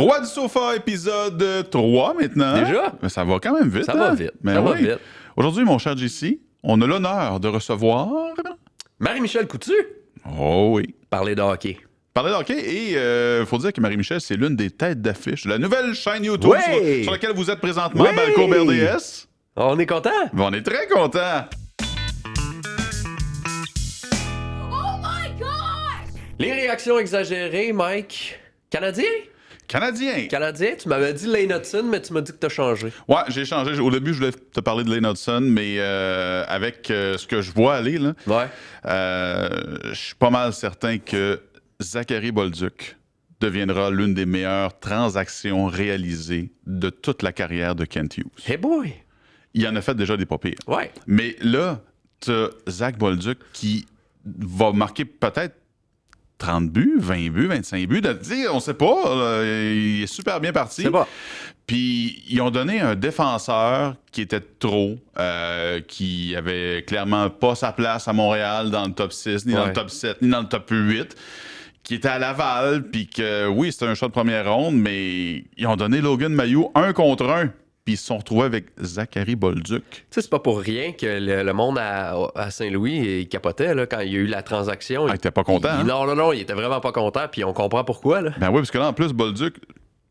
Roi du sofa, épisode 3 maintenant. Déjà? Mais ça va quand même vite. Ça va vite. Mais ça va oui. vite. Aujourd'hui, mon cher JC, on a l'honneur de recevoir... Marie-Michel Coutu, Oh oui. parler de hockey. Parler de hockey et faut dire que Marie-Michel, c'est l'une des têtes d'affiche de la nouvelle chaîne YouTube Oui! sur laquelle vous êtes présentement, Oui! Balco RDS. On est content? On est très contents. Les réactions exagérées, Mike. Canadien? Canadien. Canadien, tu m'avais dit Lane Hudson, mais tu m'as dit que t'as changé. Ouais, j'ai changé. Au début, je voulais te parler de Lane Hudson, mais avec ce que je vois aller, là, Ouais. je suis pas mal certain que Zachary Bolduc deviendra l'une des meilleures transactions réalisées de toute la carrière de Kent Hughes. Hey boy! Il en a fait déjà des pas pires. Ouais. Mais là, tu as Zach Bolduc qui va marquer peut-être 30 buts, 20 buts, 25 buts. On sait pas. Il est super bien parti. C'est pas. Puis ils ont donné un défenseur qui était trop, qui avait clairement pas sa place à Montréal dans le top 6, ni dans le top 7, ni dans le top 8, qui était à Laval, puis que oui, c'était un choix de première ronde, mais ils ont donné Logan Mailloux 1 contre 1. Puis ils se sont retrouvés avec Zachary Bolduc. Tu sais, c'est pas pour rien que le monde à Saint-Louis, il capotait là, quand il y a eu la transaction. Ah, il était pas content, hein? Non, il était vraiment pas content, puis on comprend pourquoi. Là. Ben oui, parce que là, en plus, Bolduc,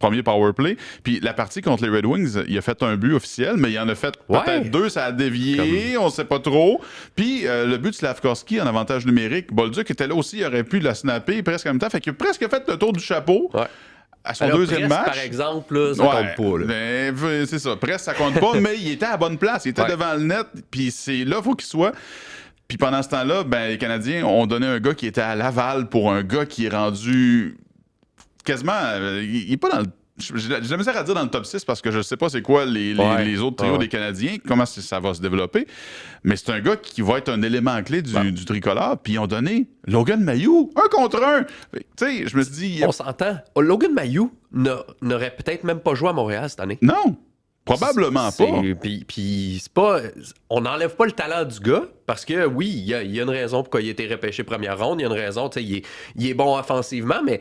premier power play. Puis la partie contre les Red Wings, il a fait un but officiel, mais il en a fait peut-être deux, ça a dévié, on sait pas trop. Puis le but de Slavkovski en avantage numérique, Bolduc était là aussi, il aurait pu la snapper presque en même temps. Fait qu'il a presque fait le tour du chapeau. Ouais. À son Alors, deuxième Presse, match. par exemple, là, ça compte pas. Là. Ben, c'est ça. Presque, ça compte pas, mais il était à la bonne place. Il était devant le net, puis c'est là, il faut qu'il soit. Puis pendant ce temps-là, ben, les Canadiens ont donné un gars qui était à Laval pour un gars qui est rendu quasiment... il est pas dans le... J'ai la misère à dire dans le top 6 parce que je sais pas c'est quoi les autres trios des Canadiens, comment ça va se développer. Mais c'est un gars qui va être un élément clé du tricolore. Puis ils ont donné Logan Mailloux, 1 contre 1. Tu sais, je me suis dit... On s'entend. Logan Mailloux n'aurait peut-être même pas joué à Montréal cette année. Non, probablement pas. Puis c'est pas... On n'enlève pas le talent du gars, parce que oui, il y a une raison pourquoi il a été repêché première ronde, il y a une raison, tu sais, il est bon offensivement, mais...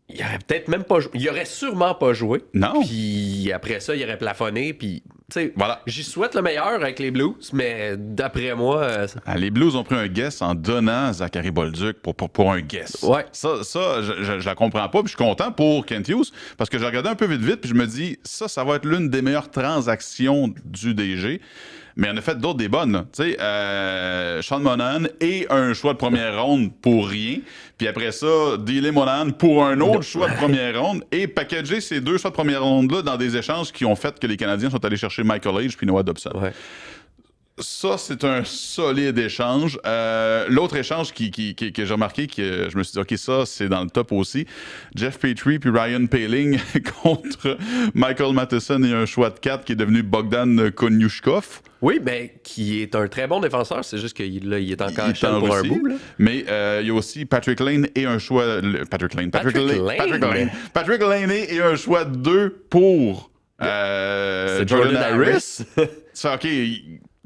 Il aurait peut-être même pas joué. Il aurait sûrement pas joué. Non. Puis après ça, il aurait plafonné. Puis, tu sais, voilà. J'y souhaite le meilleur avec les Blues, mais d'après moi. Les Blues ont pris un guess en donnant Zachary Bolduc pour un guess. Ouais. Ça je la comprends pas. Puis je suis content pour Kent Hughes parce que j'ai regardé un peu vite, puis je me dis, ça va être l'une des meilleures transactions du DG. Mais on a fait d'autres des bonnes. Tu sais, Sean Monahan et un choix de première ronde pour rien. Puis après ça, dealer Monahan pour un autre choix de première ronde et packager ces deux choix de première ronde-là dans des échanges qui ont fait que les Canadiens sont allés chercher Michael Age puis Noah Dobson. Ouais. Ça, c'est un solide échange. L'autre échange que j'ai remarqué, que je me suis dit, OK, ça, c'est dans le top aussi. Jeff Petrie puis Ryan Poehling contre Michael Matheson et un choix de 4 qui est devenu Bogdan Konyushkov. Oui, mais qui est un très bon défenseur. C'est juste qu'il est encore en pour Russie, un bout. Là. Mais il y a aussi Patrick Lane et un choix... Patrick Lane et un choix de 2 pour c'est Jordan Harris. Ça, OK...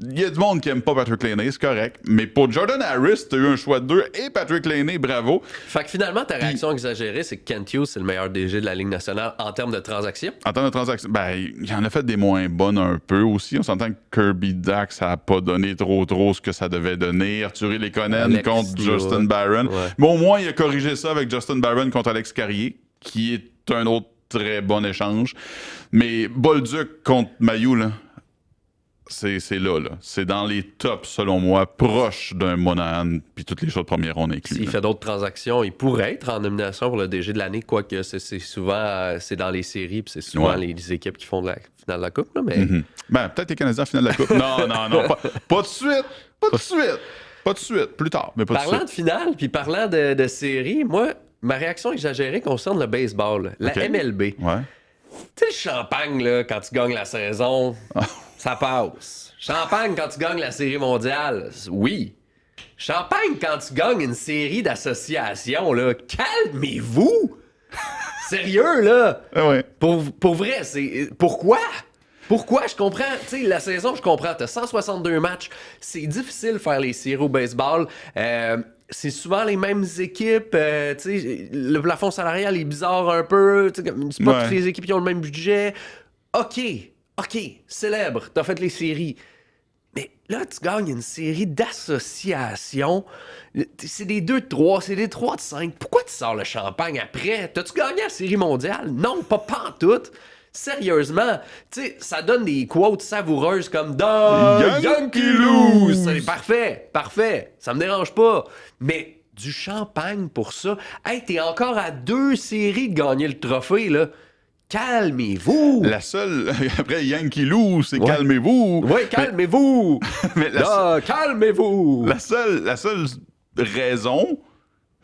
Il y a du monde qui aime pas Patrick Lane, c'est correct. Mais pour Jordan Harris, t'as eu un choix de 2 et Patrick Lane, bravo. Fait que finalement, ta réaction exagérée, c'est que Kent Hughes, c'est le meilleur DG de la Ligue nationale en termes de transactions. En termes de transactions, ben, il en a fait des moins bonnes un peu aussi. On s'entend que Kirby Dack, ça a pas donné trop ce que ça devait donner. Arthur Lekonen contre Justin Barron. Ouais. Mais au moins, il a corrigé ça avec Justin Barron contre Alex Carrier, qui est un autre très bon échange. Mais Bolduc contre Mailloux, là, c'est là. C'est dans les tops, selon moi, proche d'un Monahan, puis toutes les choses de première ronde inclus. S'il fait d'autres transactions, il pourrait être en nomination pour le DG de l'année, quoique c'est souvent c'est dans les séries, puis c'est souvent les équipes qui font la finale de la Coupe. Là, mais... Ben, peut-être les Canadiens en finale de la Coupe. Non, pas de suite. Pas de suite, plus tard, mais pas parlant de suite. De finale, puis parlant de séries, moi, ma réaction exagérée concerne le baseball, la MLB. Ouais. Tu sais, le champagne, là, quand tu gagnes la saison, ça passe. Champagne, quand tu gagnes la série mondiale, oui. Champagne, quand tu gagnes une série d'associations, là, calmez-vous! Sérieux, là! Ouais. Pour vrai, c'est... Pourquoi? Pourquoi? Je comprends. Tu sais, la saison, je comprends. T'as 162 matchs. C'est difficile de faire les séries au baseball. C'est souvent les mêmes équipes. Tu sais, le plafond salarial est bizarre un peu. C'est pas toutes les équipes qui ont le même budget. OK, célèbre. T'as fait les séries. Mais là, tu gagnes une série d'associations. C'est des 2-3, c'est des 3-5. Pourquoi tu sors le champagne après? T'as-tu gagné la série mondiale? Non, pas pantoute. Sérieusement, tu sais, ça donne des quotes savoureuses comme The Yankee lose. C'est parfait. Ça me dérange pas. Mais du champagne pour ça. Hey, t'es encore à 2 séries de gagner le trophée, là. Calmez-vous! La seule. Après, Yankee Lou, c'est calmez-vous! Oui, calmez-vous! Mais calmez-vous! La seule raison,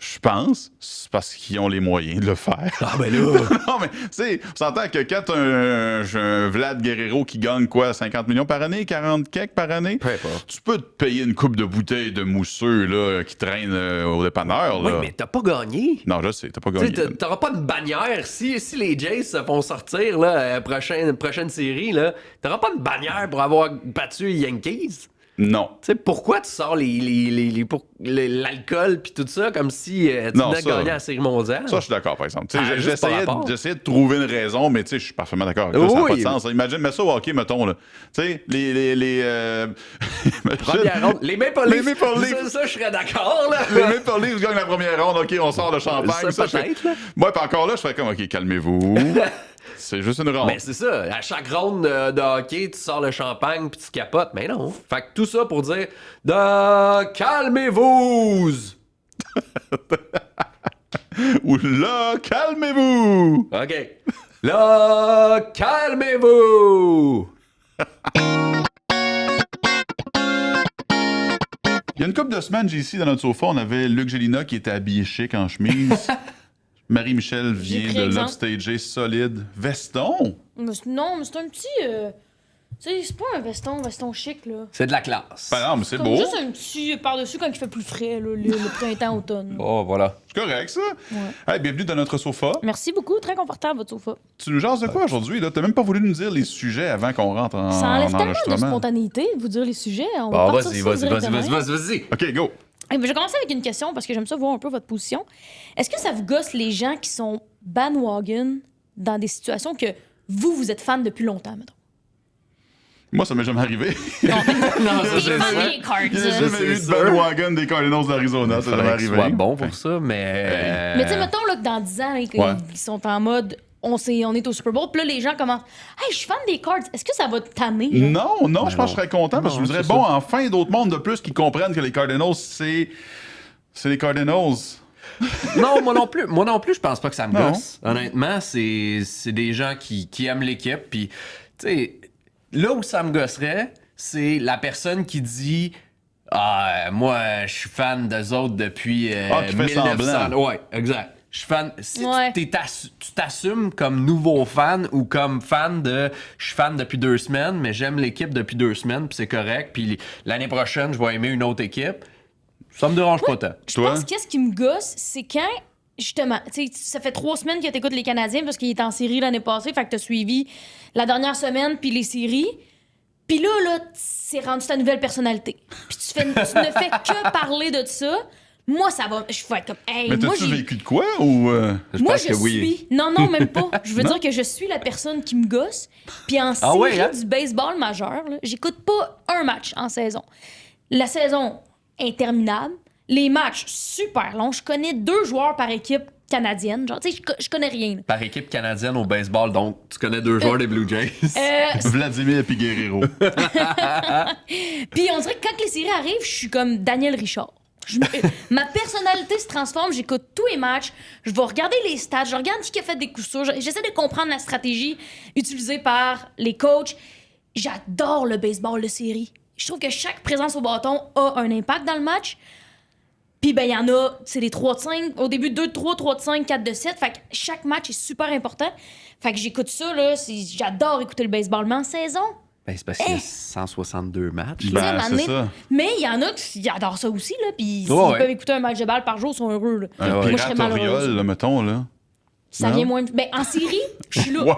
je pense, c'est parce qu'ils ont les moyens de le faire. Ah, ben là! Non, mais, tu sais, on s'entend que quand un Vlad Guerrero qui gagne quoi, 50 millions par année, 40 quelques par année, Peu importe. tu peux te payer une coupe de bouteilles de mousseux là, qui traînent au dépanneur. Oui, Là. mais t'as pas gagné. Non, je sais, t'as pas gagné. T'auras pas de bannière. Si les Jays se font sortir, là, prochaine série, là, t'auras pas de bannière pour avoir battu les Yankees. Non. Tu sais, pourquoi tu sors l'alcool puis tout ça comme si tu venais de gagner la série mondiale? Ça, je suis d'accord, par exemple. juste par rapport. J'essayais de trouver une raison, mais tu sais, je suis parfaitement d'accord avec toi, ça n'a pas de sens. Imagine, mets ça au hockey, mettons, là. Tu sais, Première ronde. Les Maple Leafs. Les Maple Leafs. Ça, je serais d'accord, là. Les Maple Leafs gagnent la première ronde, OK, on sort le champagne. Ça, peut-être, là. Moi, puis encore là, je ferais comme, OK, calmez-vous. C'est juste une ronde. Mais c'est ça, à chaque ronde de hockey, tu sors le champagne puis tu capotes. Mais non. Fait que tout ça pour dire calmez-vous! Ou là, calmez-vous! OK. Là, calmez-vous! Il y a une couple de semaines, j'ai ici dans notre sofa, on avait Luc Gélina qui était habillé chic en chemise. Marie-Michel vient de l'upstager solide. Veston? Non, mais c'est un petit... tu sais, c'est pas un veston chic, là. C'est de la classe. Ben non, mais c'est Comme beau. juste un petit par-dessus quand il fait plus frais, là, le printemps-automne. Oh, voilà. C'est correct, ça. Ouais. Hey, bienvenue dans notre sofa. Merci beaucoup, très confortable, votre sofa. Tu nous jases de quoi aujourd'hui? T'as même pas voulu nous dire les sujets avant qu'on rentre en Ça enlève tellement de enregistrement. spontanéité de vous dire les sujets. On Bon, va partir ça directement. vas-y. OK, go. Eh ben, je vais commencer avec une question parce que j'aime ça voir un peu votre position. Est-ce que ça vous gosse les gens qui sont bandwagon dans des situations que vous êtes fan depuis longtemps, mettons? Moi, ça m'est jamais arrivé. Non, ça, les c'est fans sûr. des Cards. J'ai jamais eu de bandwagon des Cardinals d'Arizona. Ça jamais arrivé. soit bon pour ça, mais... Mais tu sais, mettons là, que dans 10 ans, là, ils sont en mode on est au Super Bowl, puis là, les gens commencent hey, je suis fan des Cards. Est-ce que ça va te tanner? Genre? Non, je pense que je serais content parce que je me dirais, bon, enfin, d'autres mondes de plus qui comprennent que les Cardinals, c'est les Cardinals. Non, moi non plus, je pense pas que ça me gosse. Honnêtement, c'est des gens qui aiment l'équipe. Puis, tu sais, là où ça me gosserait, c'est la personne qui dit moi, je suis fan d'eux autres depuis qui fait 1900. semblant. Ouais, exact. Je suis fan. Si Ouais. tu t'assumes comme nouveau fan ou comme fan de je suis fan depuis 2 semaines, mais j'aime l'équipe depuis 2 semaines, puis c'est correct. Puis l'année prochaine, je vais aimer une autre équipe. Ça me dérange pas tant. Je pense que qu'est-ce qui me gosse, c'est quand, justement, tu sais, ça fait 3 semaines que t'écoutes les Canadiens parce qu'il est en série l'année passée, fait que t'as suivi la dernière semaine puis les séries. Puis là, c'est rendu ta nouvelle personnalité. Puis tu ne fais que parler de ça. Moi, ça va. Je vais être comme, hey, Mais moi, t'as-tu vécu de quoi ou. Moi, pense je que oui. suis. Non, même pas. Je veux dire que je suis la personne qui me gosse. Puis en série ouais, hein? du baseball majeur, là, j'écoute pas un match en saison. La saison interminable. Les matchs super longs. Je connais 2 joueurs par équipe canadienne. Genre, tu sais, je connais rien. Là. Par équipe canadienne au baseball, donc tu connais 2 joueurs des Blue Jays. Vladimir et Guerrero. Puis on dirait que quand les séries arrivent, je suis comme Daniel Richard. Ma personnalité se transforme, j'écoute tous les matchs, je vais regarder les stats, je regarde qui a fait des coups sûrs, j'essaie de comprendre la stratégie utilisée par les coachs. J'adore le baseball de série. Je trouve que chaque présence au bâton a un impact dans le match. Puis, ben, il y en a, c'est les 3 de 5. Au début, 2 de 3, 3 de 5, 4 de 7. Fait que chaque match est super important. Fait que j'écoute ça, là. J'adore écouter le baseball. Mais en saison, Ben, c'est parce qu'il y a 162 matchs. tu sais, Ben, à un moment c'est donné- ça. mais il y en a qui adorent ça aussi, là. Puis s'ils Ouais. peuvent écouter un match de balle par jour, ils sont heureux, là. Un Puis moi, je serais pirate malheureuse. Oriole, là, mettons, là. Ça vient moins. Ben, en série, je suis là. Ouais,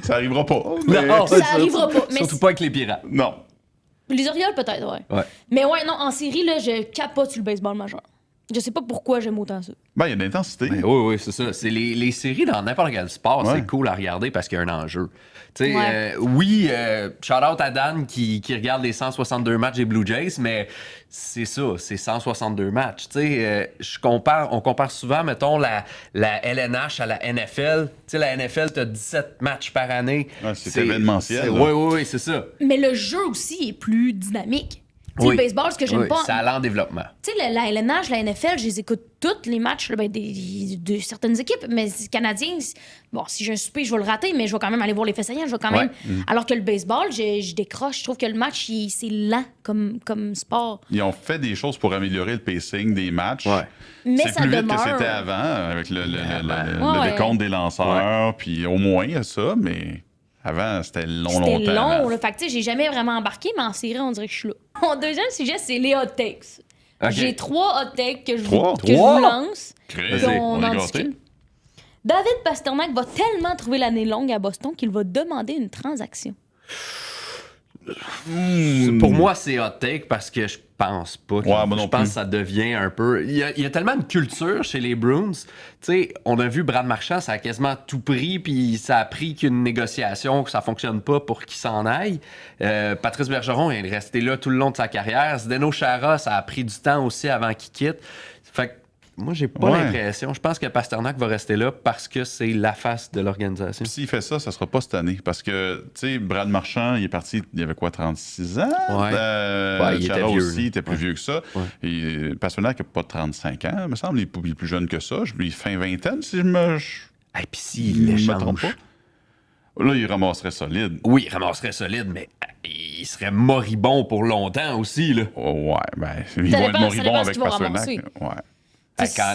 ça arrivera pas. Mais... Non, Ça arrivera pas. Mais Surtout pas avec les pirates. Non. les Orioles, peut-être, ouais. Mais ouais, non, en série, là, je capote sur le baseball majeur. Je sais pas pourquoi j'aime autant ça. Ben, il y a de l'intensité. Ben, oui, c'est ça. C'est les séries dans n'importe quel sport, c'est cool à regarder parce qu'il y a un enjeu. Tu sais, shout-out à Dan qui regarde les 162 matchs des Blue Jays, mais c'est ça, c'est 162 matchs. Tu sais, on compare souvent, mettons, la LNH à la NFL. Tu sais, la NFL, t'as 17 matchs par année. Ouais, c'est événementiel. Oui, c'est ça. Mais le jeu aussi est plus dynamique. Tu sais, le baseball, ce que j'aime pas. Ça allait en développement. Tu sais, la LNH, la NFL, je les écoute toutes les matchs là, de certaines équipes, mais les Canadiens, bon, si j'ai un souper, je vais le rater, mais je vais quand même aller voir les faits saillants, je vais quand même. Alors que le baseball, je décroche. Je trouve que le match, c'est lent comme sport. Ils ont fait des choses pour améliorer le pacing des matchs. Ouais. Mais c'est ça plus vite demeure. que c'était avant, avec le décompte des lanceurs, puis au moins, il y a ça, mais avant, c'était longtemps. C'était long, là. Fait que, tu sais, j'ai jamais vraiment embarqué, mais en série, on dirait que je suis là. Mon deuxième sujet, c'est les hot takes. Okay. J'ai 3 hot takes que je Trois? vous lance. Crazy. Puis On on est en gâtés. discute. David Pasternak va tellement trouver l'année longue à Boston qu'il va demander une transaction. Pour moi, c'est hot take parce que je pense pas. Ouais, moi non je pense plus. que ça devient un peu. Il y a tellement de culture chez les Bruins. Tu sais, on a vu Brad Marchand, ça a quasiment tout pris, puis ça a pris qu'une négociation, que ça fonctionne pas pour qu'il s'en aille. Patrice Bergeron, il est resté là tout le long de sa carrière. Zdeno Chara, ça a pris du temps aussi avant qu'il quitte. Fait que moi, j'ai pas l'impression. Je pense que Pasternak va rester là parce que c'est la face de l'organisation. Puis s'il fait ça, ça sera pas cette année. Parce que, tu sais, Brad Marchand, il est parti, il avait quoi, 36 ans? Ouais. Il était Chara vieux. aussi, il était plus vieux que ça. Ouais. Et Pasternak n'a pas 35 ans, il me semble. Il est plus jeune que ça. Il est fin vingtaine, si je me... Et puis s'il me trompe l'échange. pas. Là, il ramasserait solide. Oui, il ramasserait solide, mais il serait moribond pour longtemps aussi, là. Oh, ouais, ben, il Ça va dépend- être ça moribond dépend ce avec qu'il va Pasternak. ramasser. Ouais.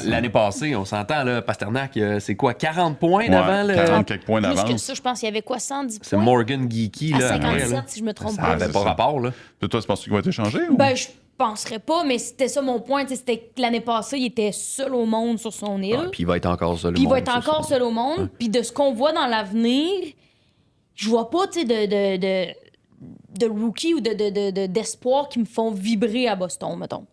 L'année passée, on s'entend, là, Pasternak, c'est quoi, 40 points Ouais, d'avant? 40 quelques points Plus que d'avance. ça, je pense qu'il y avait quoi, 110 C'est points? Morgan Geeky, À là. 57, après, là. si je me trompe Ça pas. n'avait c'est pas ça. rapport, là. Puis toi, tu penses qu'il va être échangé? Ou? Ben, je penserais pas, mais c'était ça mon point. Tu sais, c'était que l'année passée, il était seul au monde sur son île. Ah, puis il va être encore seul. Puis il va être encore seul au monde. Puis de ce qu'on voit dans l'avenir, je vois pas, tu sais, de rookie ou d'espoir qui me font vibrer à Boston, mettons.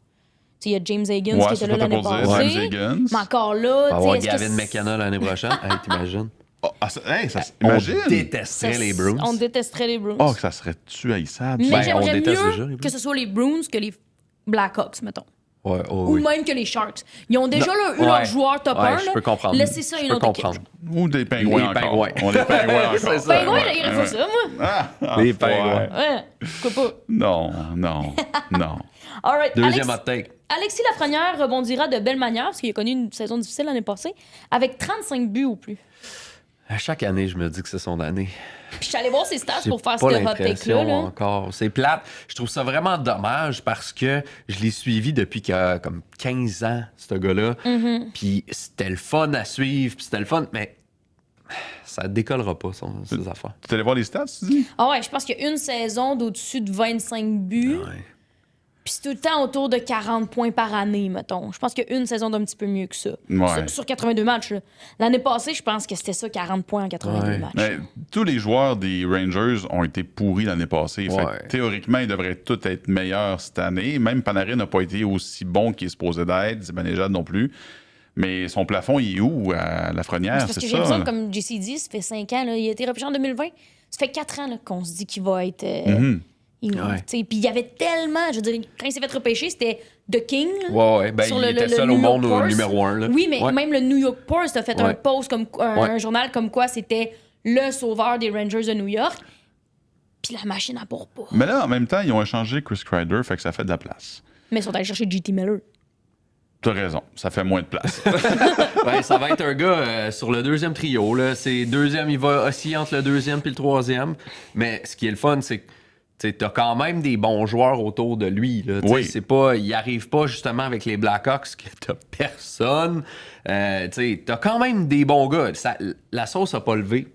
Tu sais, il y a James Higgins qui était là l'année passée. James Higgins. Mais encore là, On va tu avoir sais, est-ce que Gavin McKenna l'année prochaine. Hey, t'imagines? Oh, On imagine! détesterait les Bruins. On détesterait les Bruins. Oh, que ça serait-tu haïssable. Mais Ben, on j'aimerais déteste mieux déjà les Bruins. que ce soit les Bruins que les Blackhawks, mettons. Ouais, oh, Ou oui. même que les Sharks. Ils ont déjà eu Ouais. leur joueur top 1. Je peux comprendre. Laissez ça à Je une peux autre comprendre. équipe. Ou des pingouins Les encore. pingouins. On est pingouins encore. C'est ça. Ben ouais, il faut ça, moi. Les pingouins. Ouais, pourquoi pas. Non. All right. Deuxième hot take. Alexis Lafrenière rebondira de belle manière, parce qu'il a connu une saison difficile l'année passée, avec 35 buts ou plus. À chaque année, je me dis que c'est son année. Puis je suis allée voir ses stats J'ai pour faire ce pas hot l'impression take-là. là. encore. C'est plate. Je trouve ça vraiment dommage parce que je l'ai suivi depuis qu'il a comme 15 ans, ce gars-là. Mm-hmm. Puis c'était le fun à suivre, puis c'était le fun, mais ça décollera pas, ses affaires. Tu allé voir les stats, tu dis? Ah ouais, je pense qu'il y a une saison d'au-dessus de 25 buts. Ouais. Puis c'est tout le temps autour de 40 points par année, mettons. Je pense qu'il y a une saison d'un petit peu mieux que ça. Ouais. Sur 82 matchs. Là. L'année passée, je pense que c'était ça, 40 points en 82 Ouais. matchs. Mais tous les joueurs des Rangers ont été pourris l'année passée. Fait que Ouais. théoriquement, ils devraient tous être meilleurs cette année. Même Panarin n'a pas été aussi bon qu'il est supposé d'être. Zibanejad non plus. Mais son plafond, il est où à Lafrenière? C'est parce C'est que j'ai ça? l'impression, comme JC dit, ça fait 5 ans. Là, il a été repêché en 2020. Ça fait 4 ans là, qu'on se dit qu'il va être... Mhm. Ouais. Tu sais, puis il y avait tellement... Je veux dire, quand il s'est fait repêcher, c'était The King. Là, Ouais, ben sur il le- était le seul au New monde York au Post. numéro 1. Là. Oui, mais Ouais. même le New York Post a fait un Ouais. post, comme un Ouais. journal comme quoi c'était le sauveur des Rangers de New York. Puis la machine à part pas. Mais là, en même temps, ils ont échangé Chris Kreider, fait que ça fait de la place. Mais ils sont allés chercher JT Miller. T'as raison, ça fait moins de place. Ouais, ça va être un gars sur le deuxième trio. Là. C'est deuxième, il va osciller entre le deuxième et le troisième. Mais ce qui est le fun, c'est que t'as quand même des bons joueurs autour de lui. Là. Oui. C'est pas, il arrive pas justement avec les Blackhawks que t'as personne. T'as quand même des bons gars. La sauce a pas levé.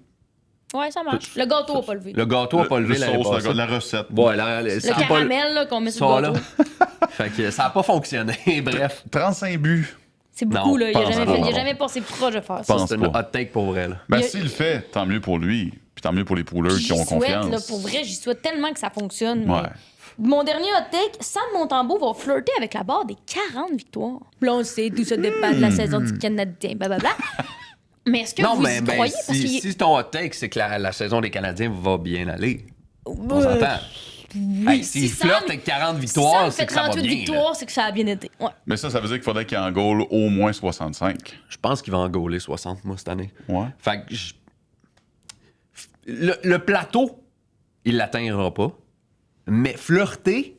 Ouais, ça marche. Le gâteau a pas levé. Le gâteau a pas levé Le l'année sauce, passée. la recette. Voilà, Le ça a caramel là, qu'on met sur ça, le là. gâteau. Fait que ça a pas fonctionné. Bref. 35 buts. C'est beaucoup, là. Il a pense jamais, pas. il a jamais passé proche de faire ça. Pense C'est une pas. hot take pour vrai, là. Ben, Il y a- s'il le fait, tant mieux pour lui. Puis tant mieux pour les poolers Puis qui ont j'y souhaite, confiance. là, pour vrai, j'y souhaite tellement que ça fonctionne. Ouais. mais Mon dernier hot take, Sam Montembeault va flirter avec la barre des 40 victoires. Puis là, on sait, tout ça dépend de la saison du Canadien, blablabla. Mais est-ce que Non, vous mais y croyez? Parce qu'il si ton hot take, c'est que la saison des Canadiens va bien aller. On Euh, s'entend. Hey, s'il si Sam- flotte avec 40 si victoires, Sam c'est fait que ça va 38 bien. là. victoires, c'est que ça a bien été. Ouais. Mais ça veut dire qu'il faudrait qu'il en goal au moins 65. Je pense qu'il va en gauler 60, moi, cette année. Ouais. Fait que le plateau, il l'atteindra pas. Mais flirter,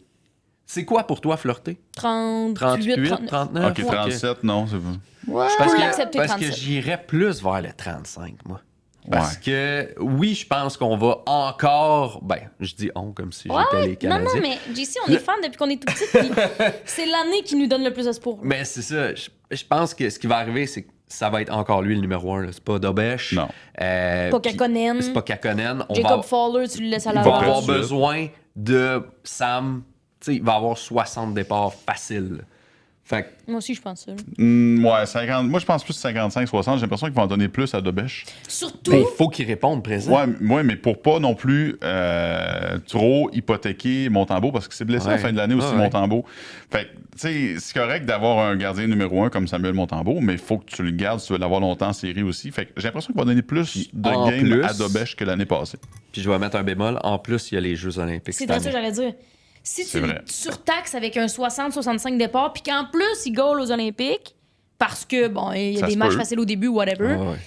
c'est quoi pour toi, flirter? 38, 38, 39. 39? Ok, 37, non, c'est pas. Je peux l'accepter, parce que 37. j'irais plus vers le 35, moi. Parce que, oui, je pense qu'on va encore... Ben, je dis on comme si Ouais, j'étais les non, Canadiens. non, mais JC, on est fans depuis qu'on est tout petit. Puis c'est l'année qui nous donne le plus d'espoir. Mais c'est ça. Je pense que ce qui va arriver, c'est que ça va être encore lui le numéro 1. C'est pas Dobèche. Non. Pas Kakkonen. C'est pas Kakkonen. Jacob Fowler, tu le laisses à Il la va va avoir tout de suite. besoin de Sam. Tu sais, il va avoir 60 départs faciles. Fait que Moi aussi, je pense ça. là. Ouais, 50. Moi, je pense plus 55-60. J'ai l'impression qu'il va en donner plus à Dobèche. Surtout, ben, il faut qu'il réponde présent. Ouais, mais pour pas non plus trop hypothéquer Montembeault, parce qu'il s'est blessé à la Ouais. fin de l'année aussi, Ouais. Montembeault. Fait que, tu sais, c'est correct d'avoir un gardien numéro 1 comme Samuel Montembeault, mais il faut que tu le gardes si tu veux l'avoir longtemps en série aussi. Fait que j'ai l'impression qu'il va donner plus de en games plus- à Dobèche que l'année passée. Puis je vais mettre un bémol. En plus, il y a les Jeux Olympiques. c'est cette dans ça que année. j'allais dire. Si C'est tu vrai. le surtaxes avec un 60-65 départ, puis qu'en plus, il goal aux Olympiques, parce que, bon, il y a Ça des se matchs peut. faciles au début, whatever, Ouais, ouais.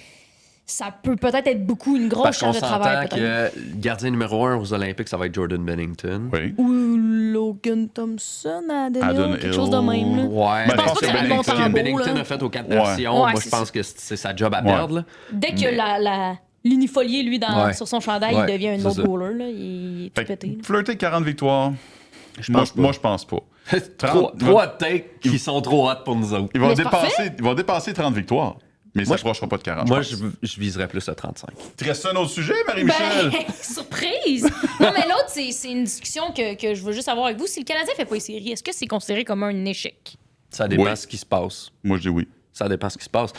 ça peut peut-être être beaucoup, une grosse Parce qu'on charge de travail, s'entend peut-être. que le gardien numéro 1 aux Olympiques, ça va être Jordan Bennington. Oui. Ou Logan Thompson à Adon Adenium, quelque chose de Hill. même. Là. Ouais. Ben, je pense pas que ça va être Bennington- Ce que Montembeault, Bennington là. a fait aux 4 Ouais. nations, Ouais, moi, c'est je pense ça. que c'est sa job à Ouais. perdre. Là. Dès que Mais- l'unifolié, lui, Ouais. sur son chandail, Ouais, il devient un c'est autre ça. goaler. Là. Il est tout Fait pété. que flirter 40 victoires, pense pas. moi, je pense pas. Trois 30 takes qui sont trop hot pour nous autres. Il va Mais c'est parfait. dépasser 30 victoires, mais il Moi, s'approchera pas de 40. Moi, je pense. je viserais plus à 35. Il te reste un autre sujet, Marie-Michel? Ben, surprise! Non, mais l'autre, c'est une discussion que je veux juste avoir avec vous. Si le Canadien fait pas les séries, est-ce que c'est considéré comme un échec? Ça dépend Oui. de ce qui se passe. Moi, je dis oui. Ça dépend de ce qui se passe.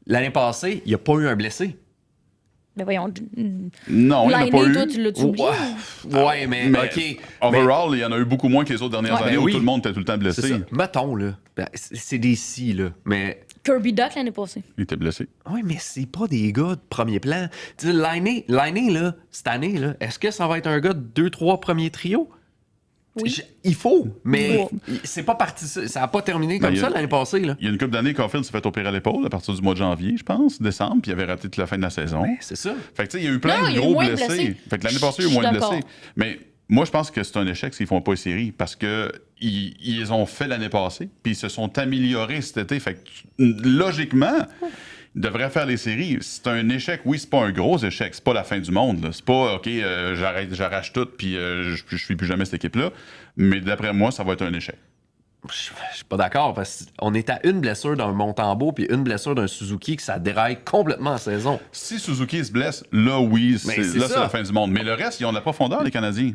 L'année passée, il n'y a pas eu un blessé. Ben voyons, Non, il n'y en a pas Lainé, eu. toi, tu l'as-tu oublié? Ouais, mais, Mais OK. overall, il y en a eu beaucoup moins que les autres dernières Ouais. années Ben où oui. tout le monde était tout le temps C'est blessé. ça. Mettons, là. Ben, c'est des si, là. Mais. Kirby Duck l'année passée. Il était blessé. Oui, mais c'est pas des gars de premier plan. Tu sais, Lainé, là, cette année, là, est-ce que ça va être un gars de 2-3 premiers trios? Oui. Il faut, mais Ouais. c'est pas parti. Ça n'a pas terminé Ben, comme il y ça a- l'année passée, là. Il y a une couple d'années, Caulfield s'est fait opérer à l'épaule à partir du mois de janvier, je pense, décembre, puis il avait raté toute la fin de la saison. Ouais, c'est ça. Fait que, tu sais, il y a eu plein Non, il y de a eu gros moins de blessés. blessés. Fait que l'année passée, il y a Je eu moins de suis d'accord. blessés. Mais moi, je pense que c'est un échec s'ils font pas les séries parce que ils les ont fait l'année passée, puis ils se sont améliorés cet été. Fait que, logiquement, ils devraient faire les séries. C'est un échec. Oui, c'est pas un gros échec. C'est pas la fin du monde. Là. C'est pas, OK, j'arrache tout, puis je suis plus jamais cette équipe-là. Mais d'après moi, ça va être un échec. Je suis pas d'accord parce qu'on est à une blessure d'un Montembeault puis une blessure d'un Suzuki que ça déraille complètement en saison. Si Suzuki se blesse, là, oui, Mais c'est c'est ça. la fin du monde. Mais le reste, ils ont de la profondeur, les Canadiens.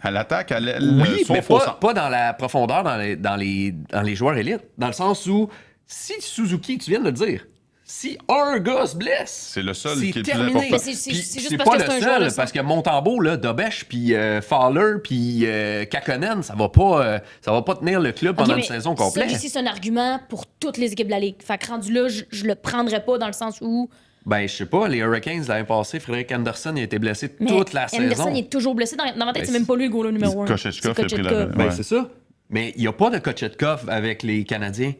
À l'attaque, à l'aile, Oui, mais sauf au pas, centre. pas dans la profondeur dans les joueurs élites. Dans le sens où, si Suzuki, tu viens de le dire, si un gars se blesse, C'est le seul c'est qui est le plus terminé. important. Mais c'est Puis juste c'est parce pas que le c'est un joueur de seul, centre. parce que Montembeault, là, Dobèche, puis Fowler, puis Kakkonen, ça va pas tenir le club pendant Ok, une mais saison complète. Ça, JC, c'est un argument pour toutes les équipes de la Ligue. Fait que rendu là, je le prendrais pas dans le sens où. Ben, je sais pas, les Hurricanes l'année passée, Frédéric Anderson, il a été blessé Mais toute la Anderson, saison. il est toujours blessé. Dans ma tête, Ben, c'est même pas lui le goaler numéro 1. Kochetkov a pris la- Ben, Ouais. c'est ça. Mais il n'y a pas de Kochetkov avec les Canadiens.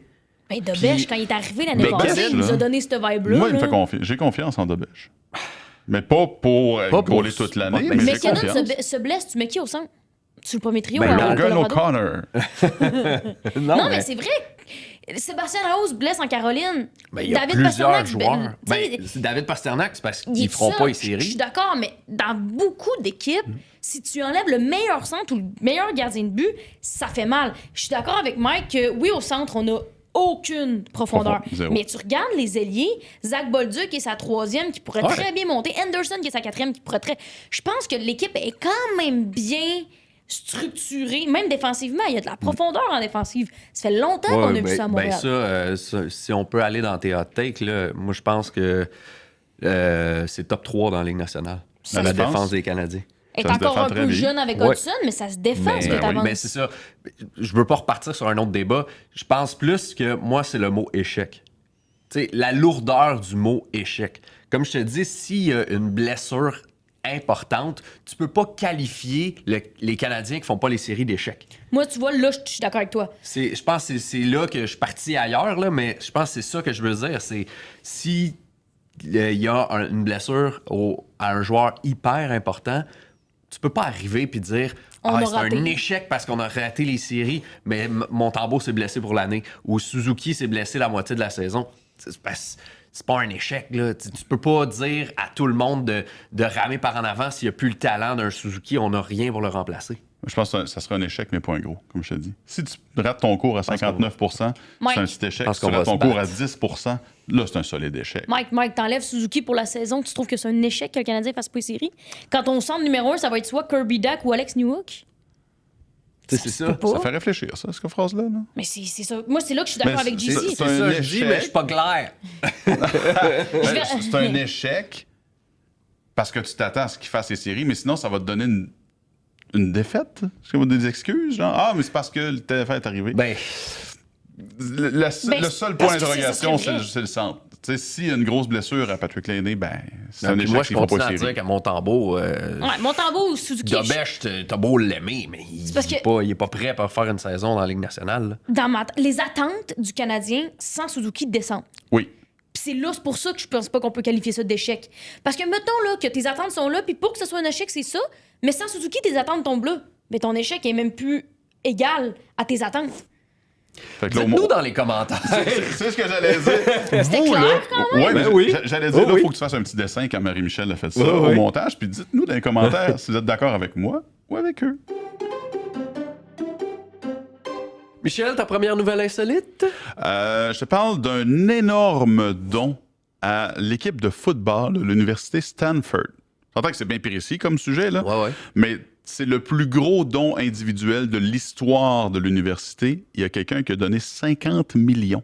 Ben, Dobèche, Puis- quand il est arrivé l'année Mais passée, Dobèche, il nous là. a donné cette vibe-là. Moi, il me là. fait confiance. J'ai confiance en Dobèche. Mais pas pour Pas pour- gauler toute l'année, Ben, mais j'ai McKinnon confiance. se blesse, tu mets qui au centre? Sur le premier trio? Ben, à Logan Colorado? O'Connor. Non, mais c'est vrai. Sébastien Rose blesse en Caroline. Ben, il y a David plusieurs Pastrnak, joueurs. tu sais, Ben, c'est David Pastrnak, c'est parce il est qu'ils feront seul. pas les Je suis séries. d'accord, mais dans beaucoup d'équipes, si tu enlèves le meilleur centre ou le meilleur gardien de but, ça fait mal. Je suis d'accord avec Mike que oui, au centre, on a aucune profondeur. Zéro. Mais tu regardes les ailiers, Zach Bolduc qui est sa troisième, qui pourrait Ouais. très bien monter, Anderson qui est sa quatrième, qui pourrait très... Je pense que l'équipe est quand même bien structuré, même défensivement. Il y a de la profondeur en défensive. Ça fait longtemps qu'on a vu ça à Montréal. Si on peut aller dans tes hot takes, là, moi, je pense que c'est top 3 dans la Ligue nationale. Ça la se pense. défense des Canadiens. Elle est Ça se encore défend un très peu bien. jeune avec Ouais. Hudson, mais ça se défend ce que t'avances. Mais c'est ça. Je veux pas repartir sur un autre débat. Je pense plus que moi, c'est le mot échec. Tu sais, la lourdeur du mot échec. Comme je te dis, s'il y a une blessure importante, tu peux pas qualifier les Canadiens qui font pas les séries d'échecs. Moi, tu vois, là, je suis d'accord avec toi. Je pense que c'est là que je suis parti ailleurs, là, mais je pense que c'est ça que je veux dire. C'est si il y a une blessure à un joueur hyper important, tu peux pas arriver puis dire On a c'est raté. un échec parce qu'on a raté les séries, mais Montembeault s'est blessé pour l'année ou Suzuki s'est blessé la moitié de la saison. C'est pas un échec, là. Tu peux pas dire à tout le monde de ramer par en avant s'il n'y a plus le talent d'un Suzuki, on n'a rien pour le remplacer. Je pense que ça serait un échec, mais pas un gros, comme je te dis. Si tu rates ton cours à 59 c'est un petit échec. pense Si tu qu'on rates va ton se cours à battre. 10 là, c'est un solide échec. Mike, t'enlèves Suzuki pour la saison. Tu trouves que c'est un échec que le Canadien fasse pas les séries? Quand on centre numéro 1, ça va être soit Kirby Duck ou Alex Newhook? C'est ça. Pas. Ça fait réfléchir, ça, cette phrase-là. Là. Mais c'est ça. Moi, c'est là que je suis d'accord Mais avec c'est- JC. c'est C'est ça, un je dis, échec. mais je suis pas clair. C'est un échec parce que tu t'attends à ce qu'il fasse les séries, mais sinon, ça va te donner une défaite. Est-ce qu'il y a des excuses? Genre, mais c'est parce que le téléphone est arrivé. Ben, Le seul point parce que d'interrogation, ça serait vrai. c'est le centre. Tu sais, s'il y a une grosse blessure à Patrick Lainé, c'est un puis échec moi, je s'ils font pas continue à les dire séries. qu'à Montembeault, Ouais, Montembeault ou Suzuki. Dobesch, t'as beau l'aimer, mais parce que- il est pas prêt pour faire une saison dans la Ligue nationale. là. Les attentes du Canadien sans Suzuki descendent. Oui. Puis c'est pour ça que je pense pas qu'on peut qualifier ça d'échec. Parce que mettons là que tes attentes sont là, puis pour que ce soit un échec, c'est ça. Mais sans Suzuki, tes attentes tombent là. Mais ton échec est même plus égal à tes attentes. Fait que là, au Dites-nous moins- dans les commentaires. C'est ce que j'allais dire. C'était Vous, clair, là, quand ouais, mais Ben oui. j'allais dire, Oh là, oui. faut que tu fasses un petit dessin quand Marie-Michel a fait ça Oh au oui. montage, puis dites-nous dans les commentaires si vous êtes d'accord avec moi ou avec eux. Michel, ta première nouvelle insolite? Je te parle d'un énorme don à l'équipe de football de l'université Stanford. J'entends que c'est bien précis comme sujet, là, Ouais. mais c'est le plus gros don individuel de l'histoire de l'université. Il y a quelqu'un qui a donné 50 millions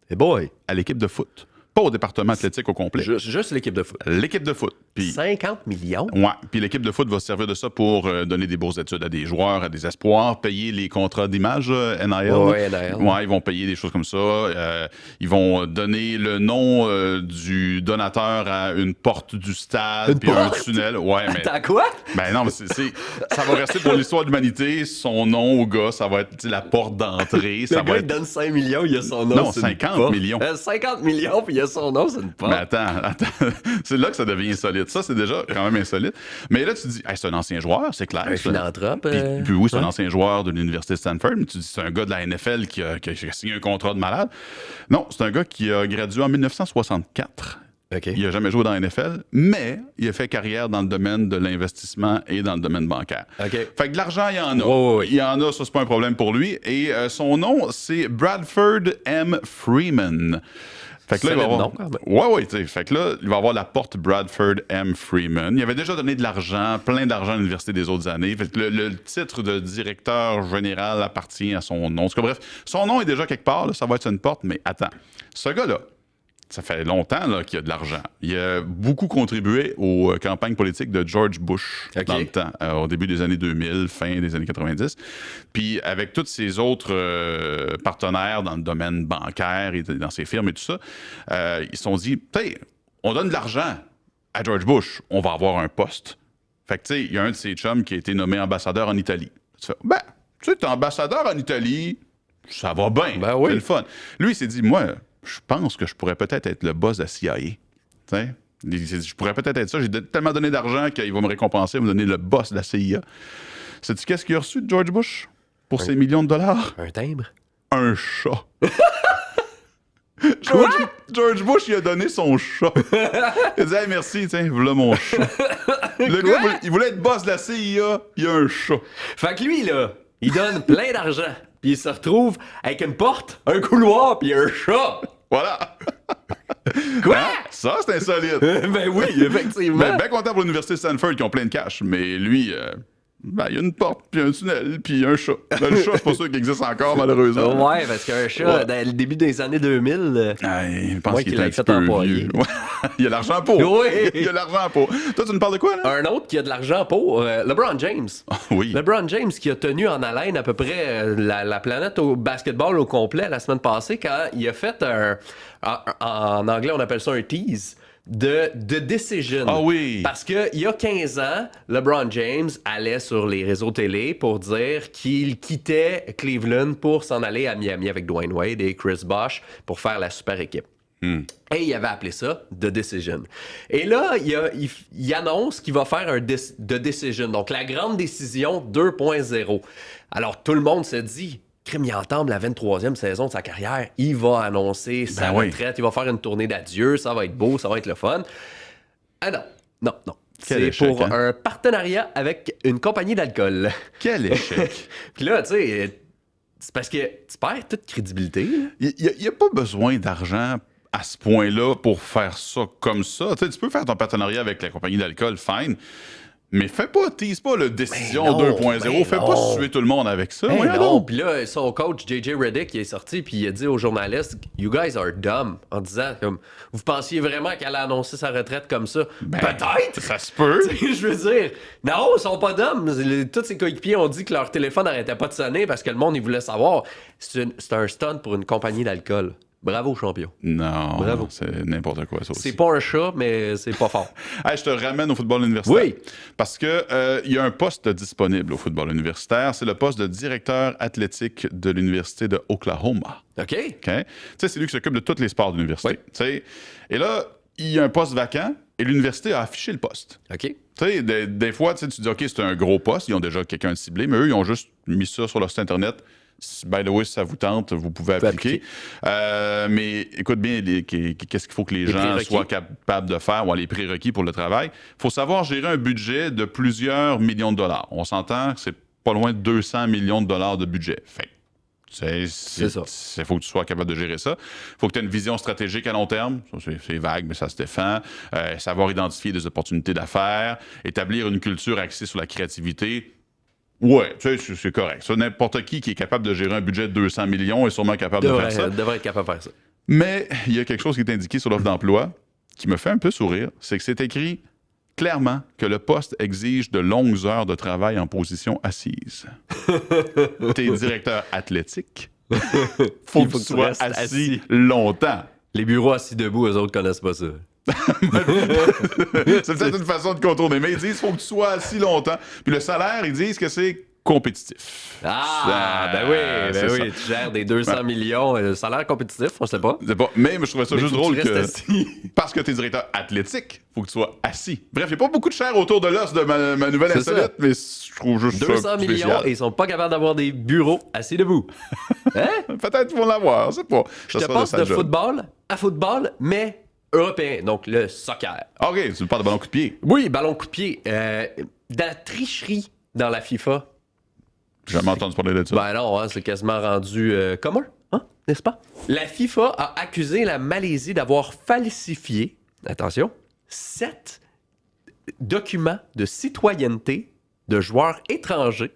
Hey boy. à l'équipe de foot. Pas au département athlétique au complet. Juste l'équipe de foot. L'équipe de foot. Puis 50 millions? ouais, puis l'équipe de foot va se servir de ça pour donner des bourses d'études à des joueurs, à des espoirs, payer les contrats d'image NIL. Ouais, NIL. Ouais, ils vont payer des choses comme ça. Ils vont donner le nom du donateur à une porte du stade, Une puis un porte? tunnel. Ouais, mais T'as quoi? ben non, mais ça va rester pour l'histoire de l'humanité. Son nom au gars, ça va être tu sais, la porte d'entrée. Ça Le gars, va il être... donne 5 millions, il a son nom. Non, c'est une 50 porte. millions. 50 millions, puis il a son nom, c'est une porte. Mais attends. C'est là que ça devient insolite. Ça, c'est déjà quand même insolite. Mais là, tu dis, hey, c'est un ancien joueur, c'est clair. Un c'est philanthrope. Puis oui, c'est un ouais. ancien joueur de l'Université de Stanford, mais tu dis, c'est un gars de la NFL qui a signé un contrat de malade. Non, c'est un gars qui a gradué en 1964. OK. Il n'a jamais joué dans la NFL, mais il a fait carrière dans le domaine de l'investissement et dans le domaine bancaire. OK. Fait que de l'argent, il y en a. Ouais. Il y en a, ça, c'est pas un problème pour lui. Et son nom, c'est Bradford M. Freeman. Fait que là, il va Solide avoir... nom, quand même. Ouais, tu sais. Fait que là, il va avoir la porte Bradford M. Freeman. Il avait déjà donné de l'argent, plein d'argent à l'université des autres années. Fait que le titre de directeur général appartient à son nom. En tout cas, bref, son nom est déjà quelque part, là, ça va être sur une porte, mais attends. Ce gars-là, ça fait longtemps là, qu'il a de l'argent. Il a beaucoup contribué aux campagnes politiques de George Bush OK. dans le temps, au début des années 2000, fin des années 90. Puis avec tous ses autres partenaires dans le domaine bancaire et dans ses firmes et tout ça, ils se sont dit, on donne de l'argent à George Bush, on va avoir un poste. Fait que tu sais, il y a un de ses chums qui a été nommé ambassadeur en Italie. Tu fais, tu sais, t'es ambassadeur en Italie, ça va bien, Ben oui. c'est le fun. Lui, il s'est dit, moi, je pense que je pourrais peut-être être le boss de la CIA. Tu sais? Il s'est dit, je pourrais peut-être être ça. J'ai tellement donné d'argent qu'il va me récompenser, il va me donner le boss de la CIA. Sais-tu qu'est-ce qu'il a reçu de George Bush pour ses millions de dollars? Un timbre? Un chat. George Bush, il a donné son chat. Il a dit, hey, merci, tiens, voilà mon chat. Le gars, il voulait être boss de la CIA, il a un chat. Fait que lui, là, il donne plein d'argent, puis il se retrouve avec une porte, un couloir, puis un chat. Voilà. Quoi? Hein? Ça, c'est insolite. Ben oui, effectivement. Ben content pour l'Université de Stanford qui ont plein de cash, mais lui, Ben, il y a une porte, puis un tunnel, puis un chat. Ben, le chat, c'est pas sûr qu'il existe encore, malheureusement. Ouais, parce qu'un chat, dans le début des années 2000... Je pense Ouais, qu'il qu'il est un l'ait petit fait peu employer. vieux. Ouais. Il y a l'argent pour. Oui. Il y a l'argent pour. Toi, tu nous parles de quoi, là? Un autre qui a de l'argent pour, LeBron James. Oui. LeBron James qui a tenu en haleine à peu près la planète au basketball au complet la semaine passée quand il a fait en anglais on appelle ça un tease, de Decision. Ah oui. Parce qu'il y a 15 ans, LeBron James allait sur les réseaux télé pour dire qu'il quittait Cleveland pour s'en aller à Miami avec Dwayne Wade et Chris Bosh pour faire la super équipe. Et il avait appelé ça The Decision. Et là, il annonce qu'il va faire The Decision, donc la grande décision 2.0. Alors, tout le monde se dit... Crime, il entame la 23e saison de sa carrière. Il va annoncer sa retraite. Il va faire une tournée d'adieu. Ça va être beau, ça va être le fun. Ah non. Quel C'est échec, pour hein? un partenariat avec une compagnie d'alcool. Quel échec. Puis là, tu sais, c'est parce que tu perds toute crédibilité. Là. Il n'y a pas besoin d'argent à ce point-là pour faire ça comme ça. Tu sais, tu peux faire ton partenariat avec la compagnie d'alcool, fine. Mais tease pas le décision 2.0. Fais pas suer tout le monde avec ça. Hey, Voyons non, donc. puis là, son coach, JJ Redick, il est sorti puis il a dit aux journalistes « You guys are dumb », en disant comme « Vous pensiez vraiment qu'elle allait annoncer sa retraite comme ça? Peut-être! » Ça se peut. Je veux dire, non, ils sont pas dumb. Tous ses coéquipiers ont dit que leur téléphone n'arrêtait pas de sonner parce que le monde, il voulait savoir. C'est un stunt pour une compagnie d'alcool. Bravo, champion. Non, Bravo. c'est n'importe quoi, ça aussi. C'est pas un chat, mais c'est pas fort. Hey, je te ramène au football universitaire. Oui. Parce que il y a un poste disponible au football universitaire. C'est le poste de directeur athlétique de l'Université de Oklahoma. OK? OK? Tu sais, c'est lui qui s'occupe de tous les sports d'université. Oui. Tu sais, et là, il y a un poste vacant et l'université a affiché le poste. OK. Tu sais, des fois, tu dis, OK, c'est un gros poste, ils ont déjà quelqu'un de ciblé, mais eux, ils ont juste mis ça sur leur site Internet. By the way, si ça vous tente, vous pouvez appliquer. Mais écoute bien, qu'est-ce qu'il faut que les gens prérequis. soient capables de faire, ou les prérequis pour le travail. Il faut savoir gérer un budget de plusieurs millions de dollars. On s'entend que c'est pas loin de 200 millions de dollars de budget. Fait c'est ça. Il faut que tu sois capable de gérer ça. Il faut que tu aies une vision stratégique à long terme. Ça, c'est vague, mais ça se défend. Savoir identifier des opportunités d'affaires. Établir une culture axée sur la créativité. Ouais, tu sais, c'est correct. Ça, n'importe qui est capable de gérer un budget de 200 millions est sûrement capable de faire ça. Devrait être capable de faire ça. Mais il y a quelque chose qui est indiqué sur l'offre d'emploi qui me fait un peu sourire. C'est que c'est écrit clairement que le poste exige de longues heures de travail en position assise. T'es directeur athlétique. Faut que tu sois restes assis longtemps. Les bureaux assis debout, eux autres connaissent pas ça. C'est peut-être une façon de contourner. Mais ils disent qu'il faut que tu sois assis longtemps. Puis le salaire, ils disent que c'est compétitif. Ben oui, tu gères des 200 millions, salaire compétitif, on sait pas. Mais je trouvais ça juste drôle que assis. parce que tu es directeur athlétique, faut que tu sois assis. Bref, il n'y a pas beaucoup de chair autour de l'os de ma nouvelle insolite, mais je trouve juste 200 ça millions spécial. et ils sont pas capables d'avoir des bureaux assis debout. Hein? Peut-être qu'ils vont l'avoir, je sais pas. Je te passe de football à football, mais européen, donc le soccer. OK, tu me parles de ballon coup de pied. Oui, ballon coup de pied. De la tricherie dans la FIFA. J'ai jamais entendu parler de ça. Ben non, hein, c'est quasiment rendu commun, hein, n'est-ce pas? La FIFA a accusé la Malaisie d'avoir falsifié, attention, 7 documents de citoyenneté de joueurs étrangers,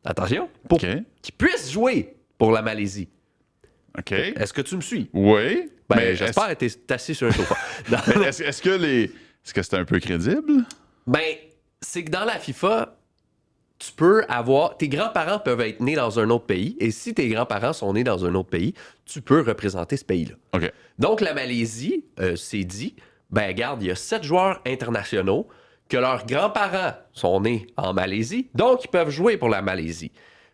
attention, pour qu'ils puissent jouer pour la Malaisie. OK. Est-ce que tu me suis? Oui. Ben, mais j'espère que t'es assis sur un sofa. Est-ce que c'est un peu crédible? Ben, c'est que dans la FIFA, tu peux avoir... Tes grands-parents peuvent être nés dans un autre pays, et si tes grands-parents sont nés dans un autre pays, tu peux représenter ce pays-là. OK. Donc, la Malaisie s'est dit, ben regarde, il y a 7 joueurs internationaux que leurs grands-parents sont nés en Malaisie, donc ils peuvent jouer pour la Malaisie.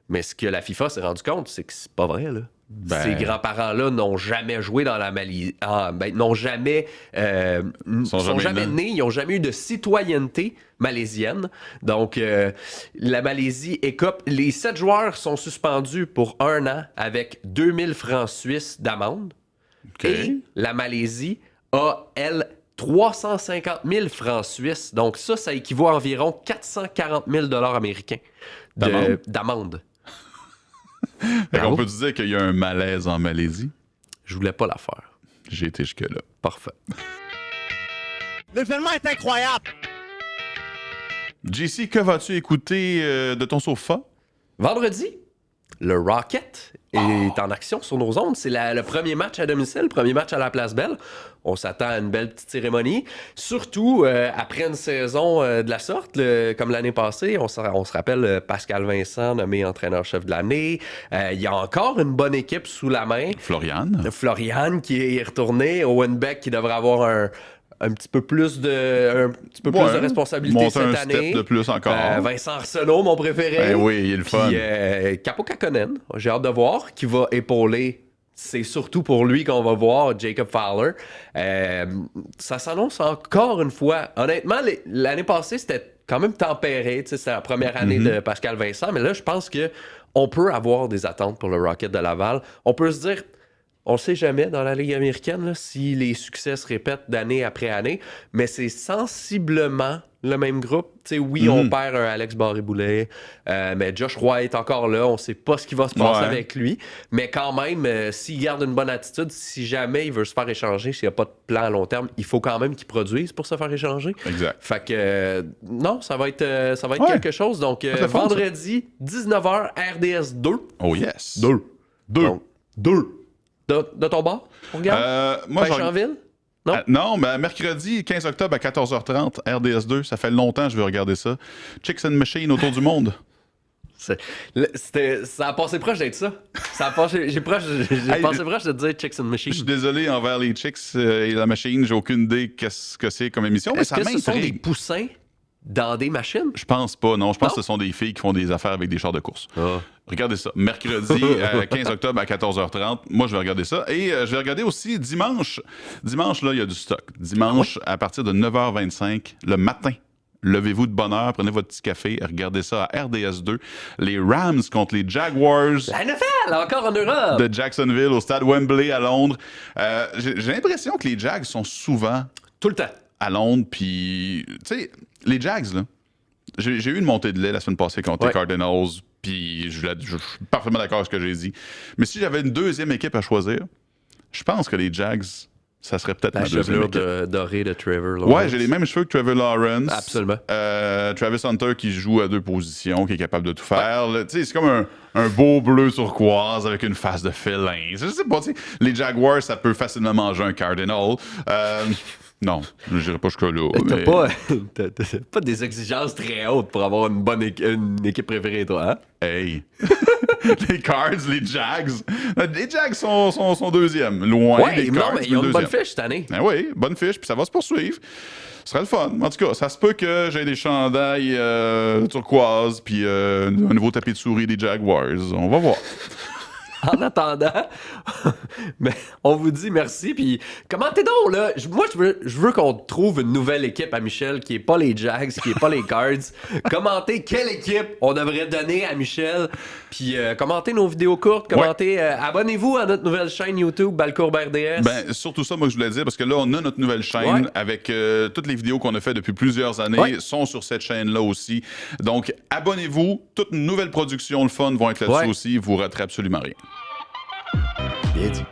Mais ce que la FIFA s'est rendu compte, c'est que c'est pas vrai, là. Ces grands-parents-là n'ont jamais joué dans la Malaisie. N'ont jamais... sont jamais nés. Ils n'ont jamais eu de citoyenneté malaisienne. Donc, la Malaisie écope. Les 7 joueurs sont suspendus pour 1 an avec 2000 francs suisses d'amende. Okay. Et la Malaisie a, elle, 350 000 francs suisses. Donc, ça équivaut à environ 440 000 $ américains d'amende. On peut dire qu'il y a un malaise en Malaisie. Je voulais pas la faire. J'ai été jusque-là. Parfait. L'événement est incroyable. JC, que vas-tu écouter de ton sofa? Vendredi, le Rocket est en action sur nos ondes. C'est le premier match à domicile, le premier match à la Place Belle. On s'attend à une belle petite cérémonie. Surtout après une saison de la sorte, comme l'année passée, on se rappelle Pascal Vincent, nommé entraîneur-chef de l'année. Il y a encore une bonne équipe sous la main. Florian qui est retourné. Owen Beck qui devrait avoir un petit peu plus de responsabilité cette année. Step de plus encore. Vincent Arsenault, mon préféré. Oui, il est le fun. Capo Kakkonen, j'ai hâte de voir, qui va épauler. C'est surtout pour lui qu'on va voir Jacob Fowler. Ça s'annonce encore une fois. Honnêtement, l'année passée, c'était quand même tempéré. C'était la première année de Pascal Vincent. Mais là, je pense qu'on peut avoir des attentes pour le Rocket de Laval. On peut se dire... On ne sait jamais dans la Ligue américaine là, si les succès se répètent d'année après année, mais c'est sensiblement le même groupe. Oui, on perd un Alex Barré-Boulet, mais Josh Roy est encore là. On ne sait pas ce qui va se passer avec lui. Mais quand même, s'il garde une bonne attitude, si jamais il veut se faire échanger, s'il n'y a pas de plan à long terme, il faut quand même qu'il produise pour se faire échanger. Exact. Fait que non, ça va être quelque chose. Donc, vendredi, 19h, RDS 2. Oh yes. 2. Donc, 2. De ton bord, on regarde? Moi, Chanville? Non? Non, mais mercredi 15 octobre à 14h30, RDS2, ça fait longtemps que je vais regarder ça. Chicks and Machine autour du monde. Ça a passé proche d'être ça. J'ai passé proche de te dire Chicks and Machine. Je suis désolé envers les Chicks et la machine, j'ai aucune idée qu'est-ce que c'est comme émission, mais Est-ce ça que ce sont des m'intrigue. poussins dans des machines? Je pense pas, non. Je pense que ce sont des filles qui font des affaires avec des chars de course. Regardez ça. Mercredi 15 octobre à 14h30. Moi, je vais regarder ça. Et je vais regarder aussi dimanche. Dimanche, là, il y a du stock. Dimanche, à partir de 9h25, le matin. Levez-vous de bonne heure, prenez votre petit café, regardez ça à RDS2. Les Rams contre les Jaguars. La NFL, encore en Europe. De Jacksonville au stade Wembley à Londres. J'ai l'impression que les Jags sont souvent... Tout le temps. À Londres, puis... Tu sais, les Jags, là, j'ai eu une montée de lait la semaine passée contre les Cardinals, puis je suis parfaitement d'accord avec ce que j'ai dit. Mais si j'avais une deuxième équipe à choisir, je pense que les Jags, ça serait peut-être ma deuxième équipe. Dorée de Trevor Lawrence. Ouais, j'ai les mêmes cheveux que Trevor Lawrence. Absolument. Travis Hunter qui joue à 2 positions, qui est capable de tout faire. Tu sais, c'est comme un beau bleu turquoise avec une face de félin. Je sais pas, tu sais, les Jaguars, ça peut facilement manger un Cardinal. Non, je n'irai pas jusque-là. T'as pas des exigences très hautes pour avoir une bonne une équipe préférée, toi, hein? Hey! Les Cards, les Jags. Les Jags sont deuxième. Loin des Cards. Non, mais ils ont une bonne fiche cette année. Ben oui, bonne fiche, puis ça va se poursuivre. Ce serait le fun. En tout cas, ça se peut que j'ai des chandails turquoise, puis un nouveau tapis de souris des Jaguars. On va voir. En attendant, mais on vous dit merci. Puis commentez donc, là. Moi, je veux qu'on trouve une nouvelle équipe à Michel qui n'est pas les Jags, qui n'est pas les Cards. Commentez quelle équipe on devrait donner à Michel. Puis commentez nos vidéos courtes. Commentez. Abonnez-vous à notre nouvelle chaîne YouTube, Balcourbe RDS. Ben, surtout ça, moi, je voulais dire, parce que là, on a notre nouvelle chaîne avec toutes les vidéos qu'on a fait depuis plusieurs années sont sur cette chaîne-là aussi. Donc, abonnez-vous. Toutes nos nouvelles productions, le fun, vont être là-dessus aussi. Vous ne raterez absolument rien. Bien dit.